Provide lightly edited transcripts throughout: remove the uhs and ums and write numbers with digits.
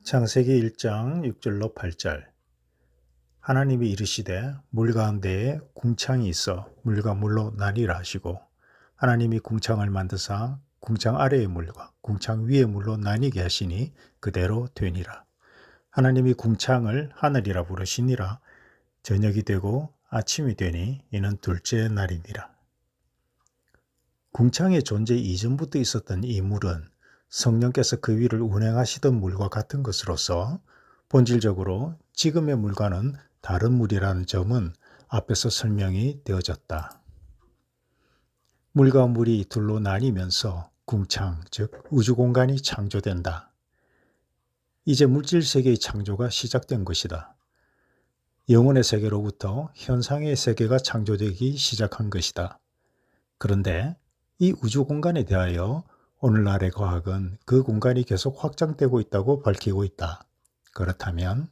창세기 1장 6절로 8절. 하나님이 이르시되 물 가운데에 궁창이 있어 물과 물로 나뉘라 하시고, 하나님이 궁창을 만드사 궁창 아래의 물과 궁창 위의 물로 나뉘게 하시니 그대로 되니라. 하나님이 궁창을 하늘이라 부르시니라. 저녁이 되고 아침이 되니 이는 둘째 날이니라. 궁창의 존재 이전부터 있었던 이 물은 성령께서 그 위를 운행하시던 물과 같은 것으로서 본질적으로 지금의 물과는 다른 물이라는 점은 앞에서 설명이 되어졌다. 물과 물이 둘로 나뉘면서 궁창, 즉 우주공간이 창조된다. 이제 물질세계의 창조가 시작된 것이다. 영혼의 세계로부터 현상의 세계가 창조되기 시작한 것이다. 그런데 이 우주공간에 대하여 오늘날의 과학은 그 공간이 계속 확장되고 있다고 밝히고 있다. 그렇다면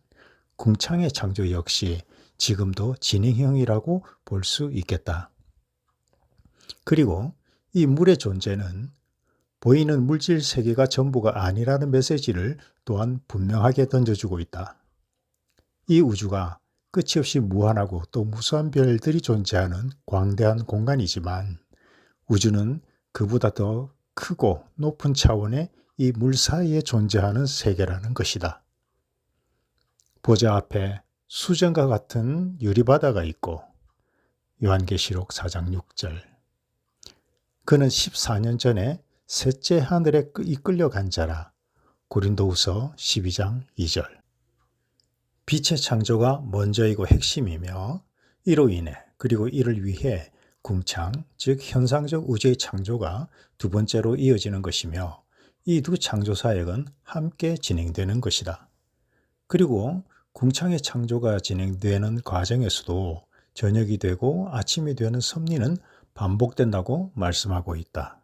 궁창의 창조 역시 지금도 진행형이라고 볼 수 있겠다. 그리고 이 물의 존재는 보이는 물질 세계가 전부가 아니라는 메시지를 또한 분명하게 던져주고 있다. 이 우주가 끝이 없이 무한하고 또 무수한 별들이 존재하는 광대한 공간이지만, 우주는 그보다 더 크고 높은 차원의 이 물 사이에 존재하는 세계라는 것이다. 보좌 앞에 수정과 같은 유리바다가 있고, 요한계시록 4장 6절. 그는 14년 전에 셋째 하늘에 이끌려간 자라. 고린도후서 12장 2절. 빛의 창조가 먼저이고 핵심이며, 이로 인해 그리고 이를 위해 궁창, 즉 현상적 우주의 창조가 두 번째로 이어지는 것이며, 이 두 창조 사역은 함께 진행되는 것이다. 그리고 궁창의 창조가 진행되는 과정에서도 저녁이 되고 아침이 되는 섭리는 반복된다고 말씀하고 있다.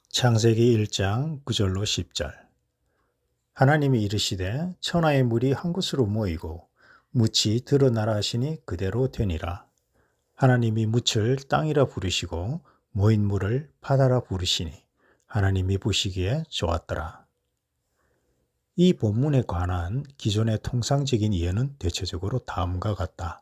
창세기 1장 9절로 10절. 하나님이 이르시되 천하의 물이 한 곳으로 모이고 묻이 드러나라 하시니 그대로 되니라. 하나님이 묻을 땅이라 부르시고 모인 물을 바다라 부르시니 하나님이 보시기에 좋았더라. 이 본문에 관한 기존의 통상적인 이해는 대체적으로 다음과 같다.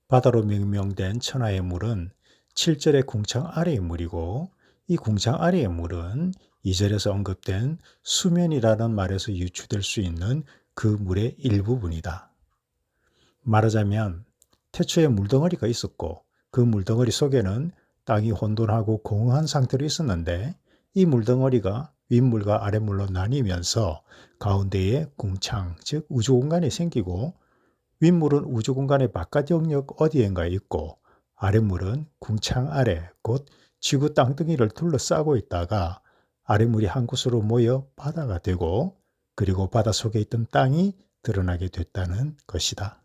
바다로 명명된 천하의 물은 7절의 궁창 아래의 물이고, 이 궁창 아래의 물은 2절에서 언급된 수면이라는 말에서 유추될 수 있는 그 물의 일부분이다. 말하자면 태초에 물덩어리가 있었고, 그 물덩어리 속에는 땅이 혼돈하고 공허한 상태로 있었는데, 이 물덩어리가 윗물과 아랫물로 나뉘면서 가운데에 궁창, 즉 우주공간이 생기고, 윗물은 우주공간의 바깥 영역 어디엔가에 있고, 아랫물은 궁창 아래, 곧 지구 땅덩이를 둘러싸고 있다가 아랫물이 한 곳으로 모여 바다가 되고, 그리고 바다 속에 있던 땅이 드러나게 됐다는 것이다.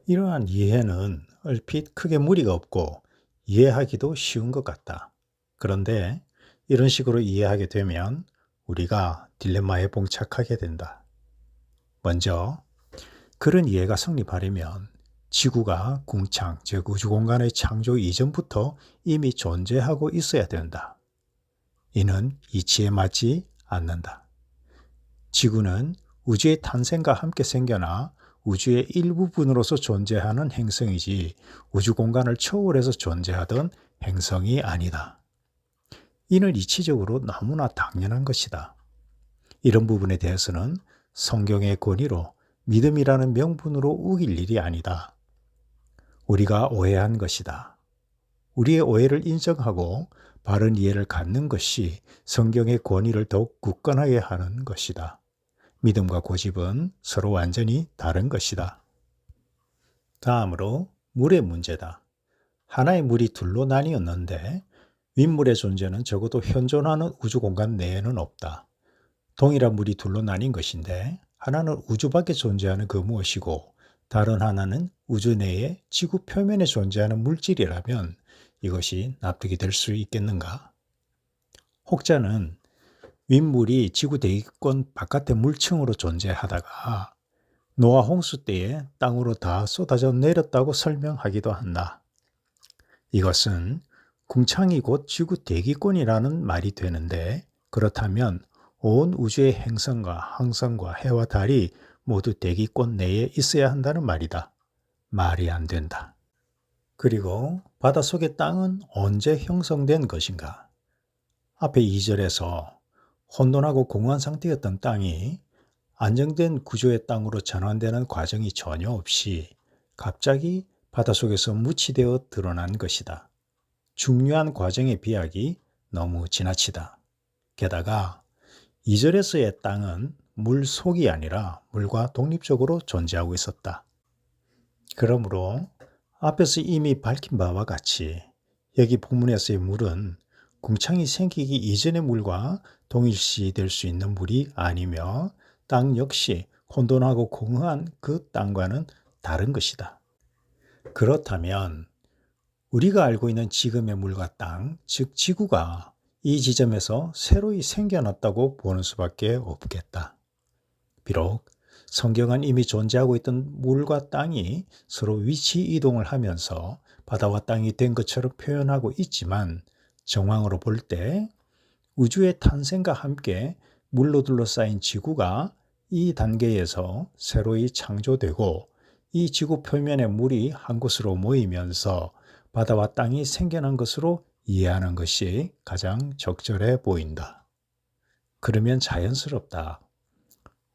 이러한 이해는 얼핏 크게 무리가 없고 이해하기도 쉬운 것 같다. 그런데 이런 식으로 이해하게 되면 우리가 딜레마에 봉착하게 된다. 먼저, 그런 이해가 성립하려면 지구가 궁창, 즉 우주공간의 창조 이전부터 이미 존재하고 있어야 된다. 이는 이치에 맞지 않는다. 지구는 우주의 탄생과 함께 생겨나 우주의 일부분으로서 존재하는 행성이지 우주공간을 초월해서 존재하던 행성이 아니다. 이는 이치적으로 너무나 당연한 것이다. 이런 부분에 대해서는 성경의 권위로 믿음이라는 명분으로 우길 일이 아니다. 우리가 오해한 것이다. 우리의 오해를 인정하고 바른 이해를 갖는 것이 성경의 권위를 더욱 굳건하게 하는 것이다. 믿음과 고집은 서로 완전히 다른 것이다. 다음으로 물의 문제다. 하나의 물이 둘로 나뉘었는데 윗물의 존재는 적어도 현존하는 우주공간 내에는 없다. 동일한 물이 둘로 나뉜 것인데 하나는 우주 밖에 존재하는 그 무엇이고 다른 하나는 우주 내에 지구 표면에 존재하는 물질이라면 이것이 납득이 될 수 있겠는가? 혹자는 윗물이 지구 대기권 바깥의 물층으로 존재하다가 노아 홍수 때에 땅으로 다 쏟아져 내렸다고 설명하기도 한다. 이것은 궁창이 곧 지구 대기권이라는 말이 되는데, 그렇다면 온 우주의 행성과 항성과 해와 달이 모두 대기권 내에 있어야 한다는 말이다. 말이 안 된다. 그리고 바닷속의 땅은 언제 형성된 것인가? 앞에 2절에서 혼돈하고 공허한 상태였던 땅이 안정된 구조의 땅으로 전환되는 과정이 전혀 없이 갑자기 바닷속에서 무치되어 드러난 것이다. 중요한 과정의 비약이 너무 지나치다. 게다가 2절에서의 땅은 물 속이 아니라 물과 독립적으로 존재하고 있었다. 그러므로 앞에서 이미 밝힌 바와 같이 여기 본문에서의 물은 궁창이 생기기 이전의 물과 동일시될 수 있는 물이 아니며 땅 역시 혼돈하고 공허한 그 땅과는 다른 것이다. 그렇다면 우리가 알고 있는 지금의 물과 땅, 즉 지구가 이 지점에서 새로이 생겨났다고 보는 수밖에 없겠다. 비록 성경은 이미 존재하고 있던 물과 땅이 서로 위치 이동을 하면서 바다와 땅이 된 것처럼 표현하고 있지만 정황으로 볼 때 우주의 탄생과 함께 물로 둘러싸인 지구가 이 단계에서 새로이 창조되고 이 지구 표면의 물이 한 곳으로 모이면서 바다와 땅이 생겨난 것으로 이해하는 것이 가장 적절해 보인다. 그러면 자연스럽다.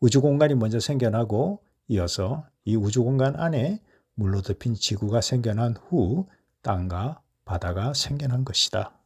우주 공간이 먼저 생겨나고 이어서 이 우주 공간 안에 물로 덮인 지구가 생겨난 후 땅과 바다가 생겨난 것이다.